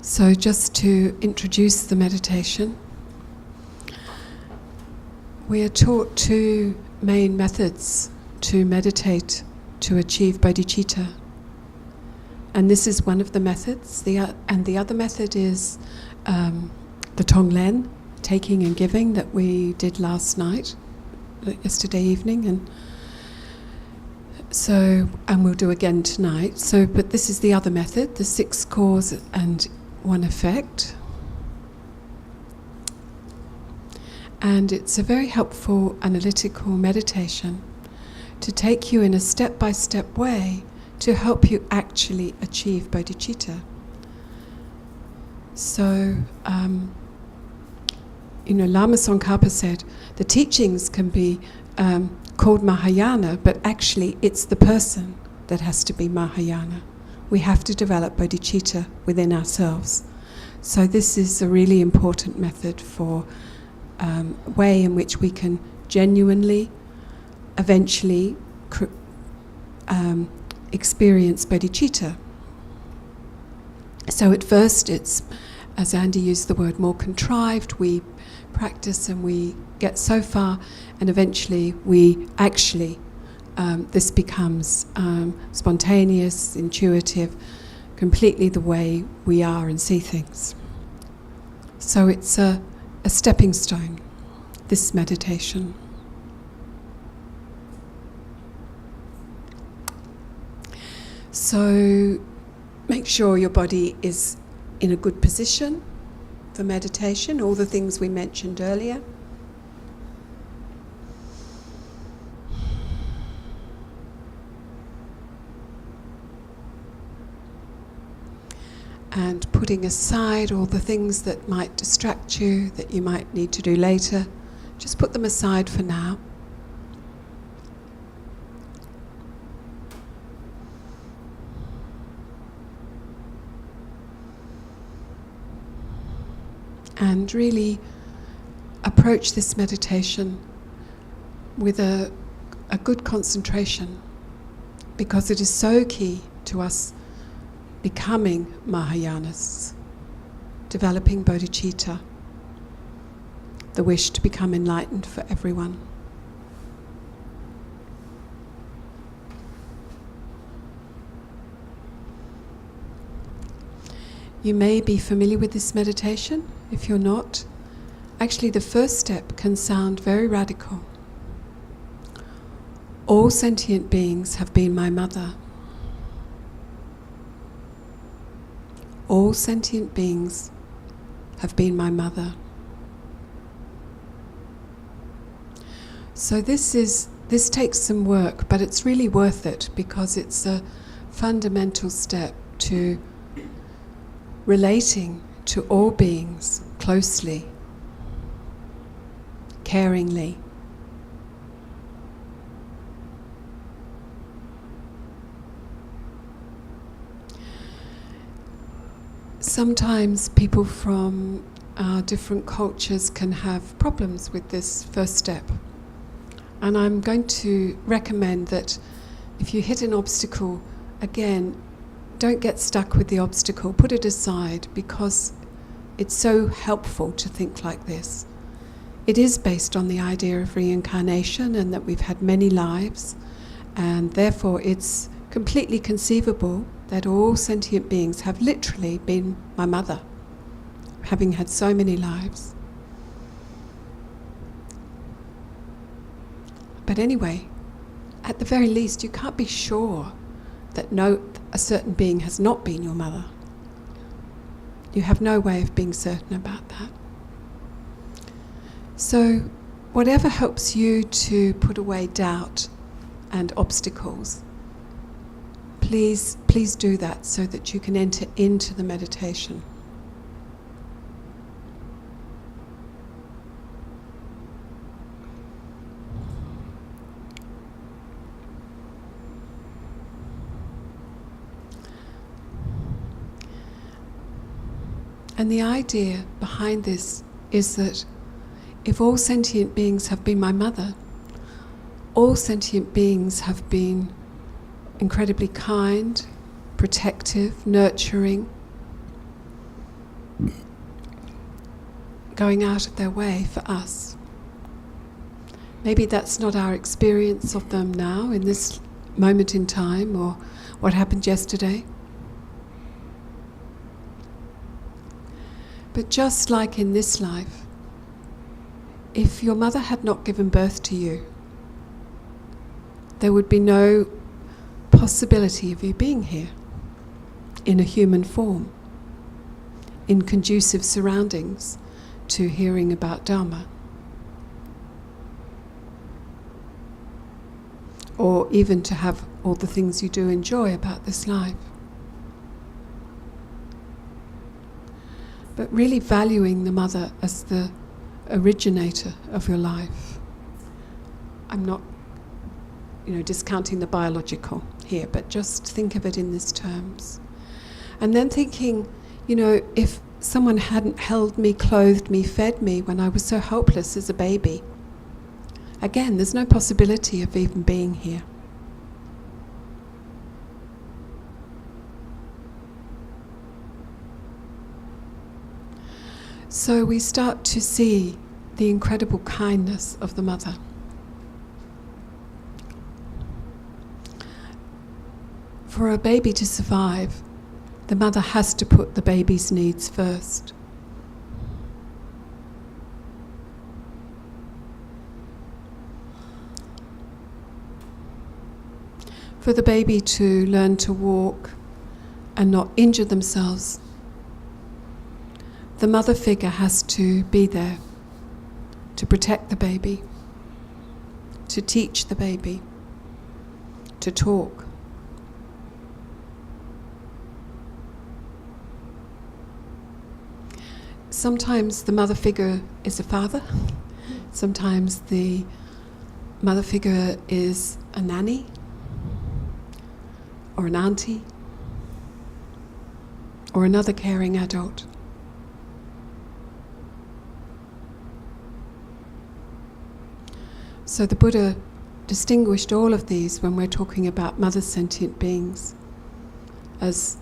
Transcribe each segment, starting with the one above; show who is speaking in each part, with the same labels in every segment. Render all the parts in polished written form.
Speaker 1: So just to introduce the meditation, we are taught two main methods to meditate to achieve bodhicitta. And this is one of the methods, and the other method is the Tonglen, taking and giving, that we did yesterday evening, and we'll do again tonight. But this is the other method, the 6 cause and 1 effect. And it's a very helpful analytical meditation to take you in a step-by-step way to help you actually achieve bodhicitta. So, Lama Tsongkhapa said the teachings can be called Mahayana, but actually it's the person that has to be Mahayana. We have to develop bodhicitta within ourselves. So this is a really important method for way in which we can genuinely, eventually experience bodhicitta. So at first it's, as Andy used the word, more contrived. We practice and we get so far, and eventually we actually, this becomes spontaneous, intuitive, completely the way we are and see things. So it's a stepping stone, this meditation. So make sure your body is in a good position for meditation, all the things we mentioned earlier. And putting aside all the things that might distract you, that you might need to do later, just put them aside for now. And really approach this meditation with a good concentration, because it is so key to us becoming Mahayanas, developing bodhicitta, the wish to become enlightened for everyone. You may be familiar with this meditation. If you're not, actually the first step can sound very radical. All sentient beings have been my mother. All sentient beings have been my mother. So this takes some work, but it's really worth it, because it's a fundamental step to relating to all beings closely, caringly. Sometimes people from different cultures can have problems with this first step. And I'm going to recommend that if you hit an obstacle, again, don't get stuck with the obstacle, put it aside, because it's so helpful to think like this. It is based on the idea of reincarnation and that we've had many lives, and therefore it's completely conceivable that all sentient beings have literally been my mother, having had so many lives. But anyway, at the very least, you can't be sure that a certain being has not been your mother. You have no way of being certain about that. So whatever helps you to put away doubt and obstacles, please do that so that you can enter into the meditation. And the idea behind this is that if all sentient beings have been my mother, all sentient beings have been incredibly kind, protective, nurturing, going out of their way for us. Maybe that's not our experience of them now, in this moment in time, or what happened yesterday. But just like in this life, if your mother had not given birth to you, there would be no possibility of you being here in a human form, in conducive surroundings to hearing about Dharma, or even to have all the things you do enjoy about this life. But really valuing the mother as the originator of your life. I'm not, discounting the biological here, but just think of it in these terms. And then thinking, if someone hadn't held me, clothed me, fed me when I was so helpless as a baby, again, there's no possibility of even being here. So we start to see the incredible kindness of the mother. For a baby to survive, the mother has to put the baby's needs first. For the baby to learn to walk and not injure themselves, the mother figure has to be there to protect the baby, to teach the baby, to talk. Sometimes the mother figure is a father, sometimes the mother figure is a nanny or an auntie or another caring adult. So the Buddha distinguished all of these when we're talking about mother sentient beings as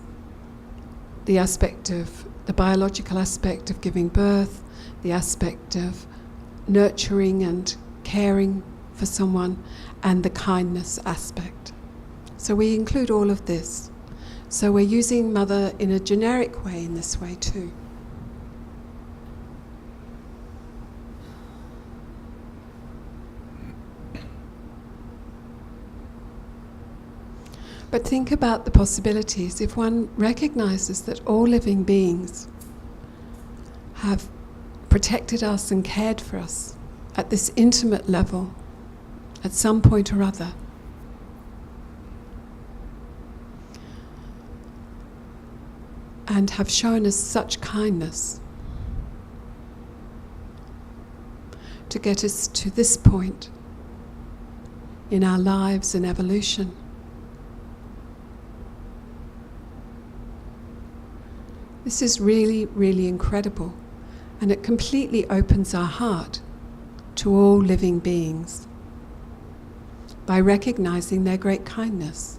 Speaker 1: the aspect of the biological aspect of giving birth, the aspect of nurturing and caring for someone, and the kindness aspect. So we include all of this. So we're using mother in a generic way in this way too. But think about the possibilities. If one recognizes that all living beings have protected us and cared for us at this intimate level, at some point or other, and have shown us such kindness to get us to this point in our lives and evolution, this is really, really incredible, and it completely opens our heart to all living beings by recognizing their great kindness.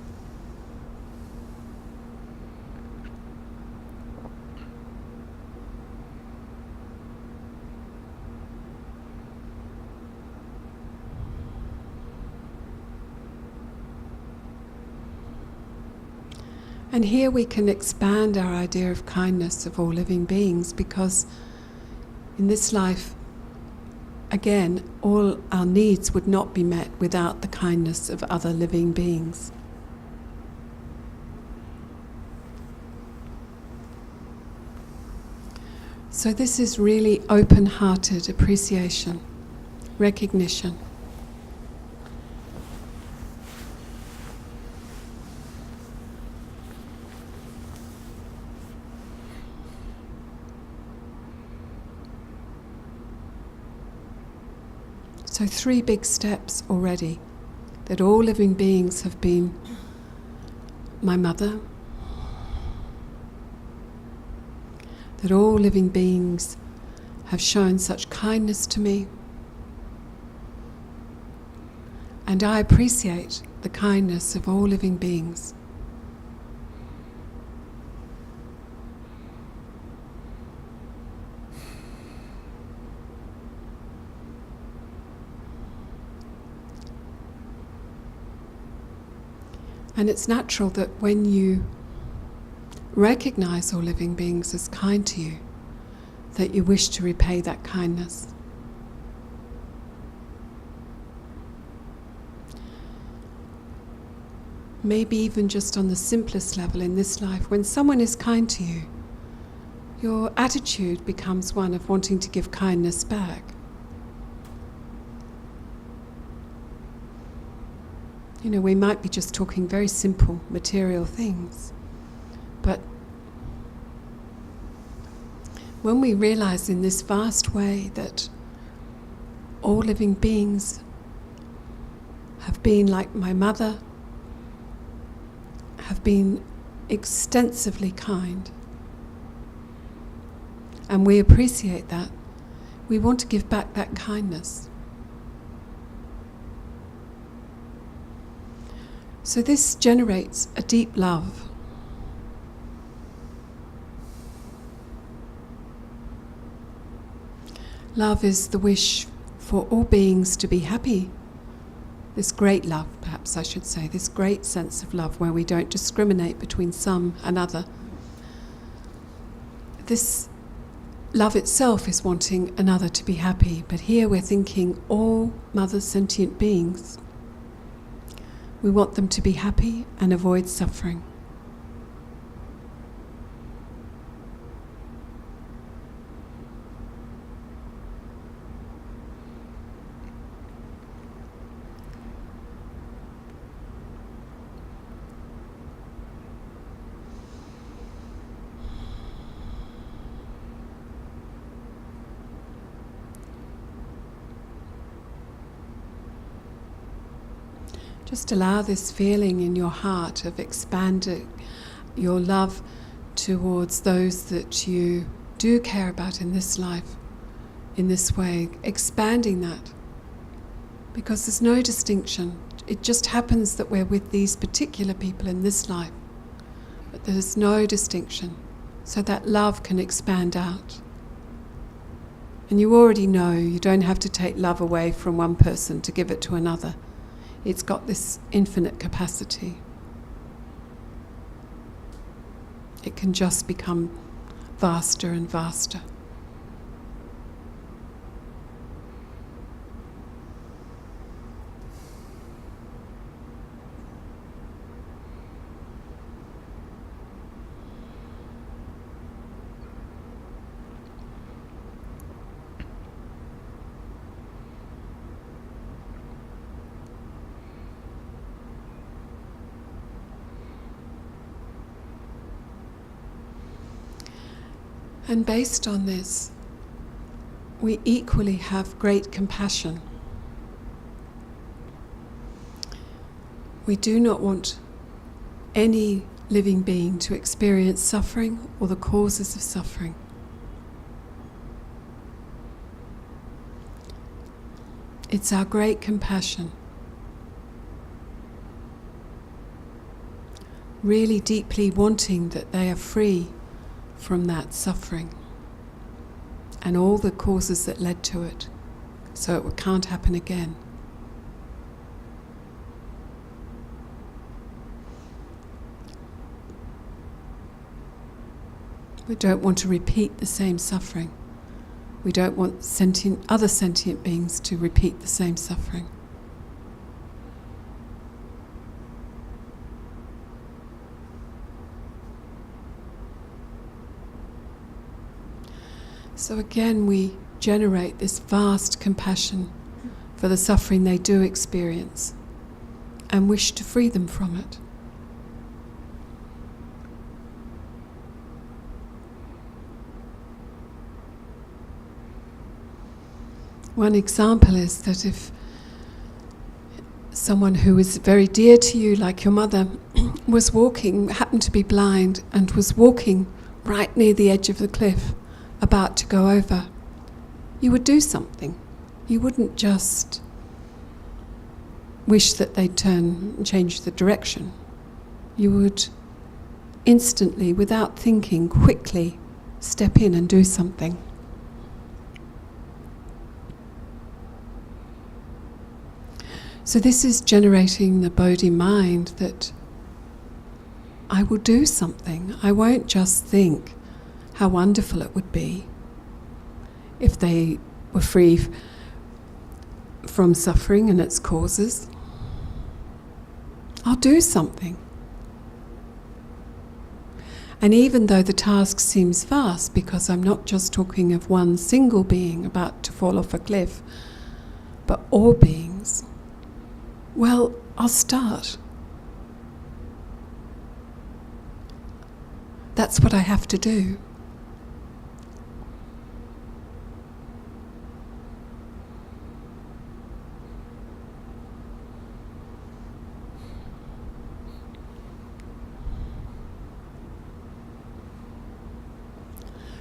Speaker 1: And here we can expand our idea of kindness of all living beings, because in this life, again, all our needs would not be met without the kindness of other living beings. So this is really open-hearted appreciation, recognition. So 3 big steps already, that all living beings have been my mother, that all living beings have shown such kindness to me, and I appreciate the kindness of all living beings. And it's natural that when you recognize all living beings as kind to you, that you wish to repay that kindness. Maybe even just on the simplest level in this life, when someone is kind to you, your attitude becomes one of wanting to give kindness back. You know, we might be just talking very simple material things, but when we realize in this vast way that all living beings have been like my mother, have been extensively kind, and we appreciate that, we want to give back that kindness. So this generates a deep love. Love is the wish for all beings to be happy. This great love, perhaps I should say, this great sense of love where we don't discriminate between some and other. This love itself is wanting another to be happy, but here we're thinking all mother sentient beings. We want them to be happy and avoid suffering. Just allow this feeling in your heart of expanding your love towards those that you do care about in this life, in this way, expanding that. Because there's no distinction. It just happens that we're with these particular people in this life, but there's no distinction. So that love can expand out. And you already know you don't have to take love away from one person to give it to another. It's got this infinite capacity. It can just become vaster and vaster. And based on this, we equally have great compassion. We do not want any living being to experience suffering or the causes of suffering. It's our great compassion, really deeply wanting that they are free from that suffering and all the causes that led to it, so it can't happen again. We don't want to repeat the same suffering. We don't want other sentient beings to repeat the same suffering. So again, we generate this vast compassion for the suffering they do experience and wish to free them from it. One example is that if someone who is very dear to you, like your mother, was walking, happened to be blind, and was walking right near the edge of the cliff, about to go over, you would do something. You wouldn't just wish that they'd turn and change the direction. You would instantly, without thinking, quickly step in and do something. So this is generating the Bodhi mind that I will do something. I won't just think how wonderful it would be if they were free from suffering and its causes. I'll do something. And even though the task seems vast, because I'm not just talking of one single being about to fall off a cliff, but all beings, well, I'll start. That's what I have to do.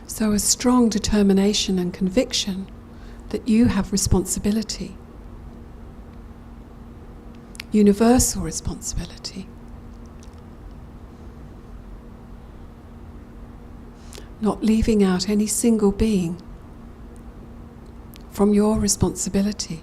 Speaker 1: So a strong determination and conviction that you have responsibility, universal responsibility. Not leaving out any single being from your responsibility.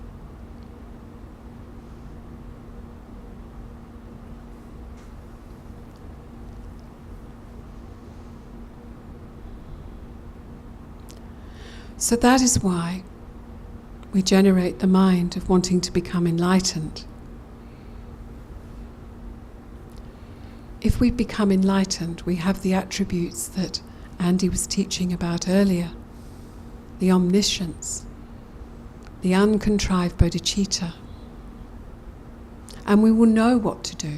Speaker 1: So that is why we generate the mind of wanting to become enlightened. If we become enlightened, we have the attributes that Andy was teaching about earlier, the omniscience, the uncontrived bodhicitta, and we will know what to do.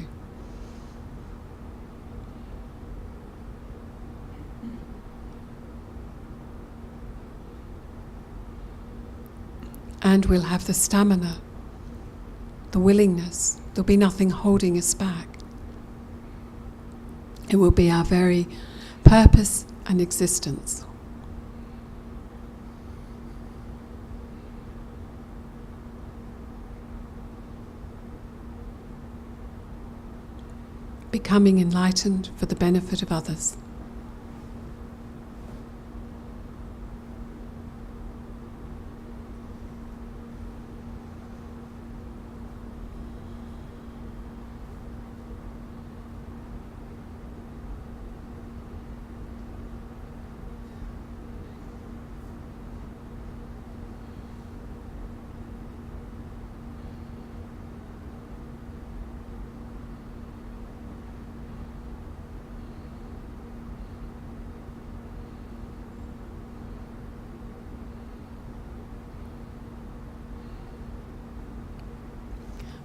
Speaker 1: And we'll have the stamina, the willingness. There'll be nothing holding us back. It will be our very purpose and existence. Becoming enlightened for the benefit of others.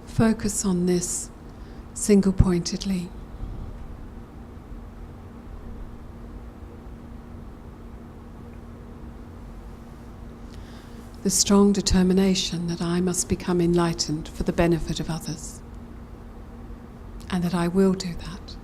Speaker 1: Focus on this single-pointedly. The strong determination that I must become enlightened for the benefit of others, and that I will do that.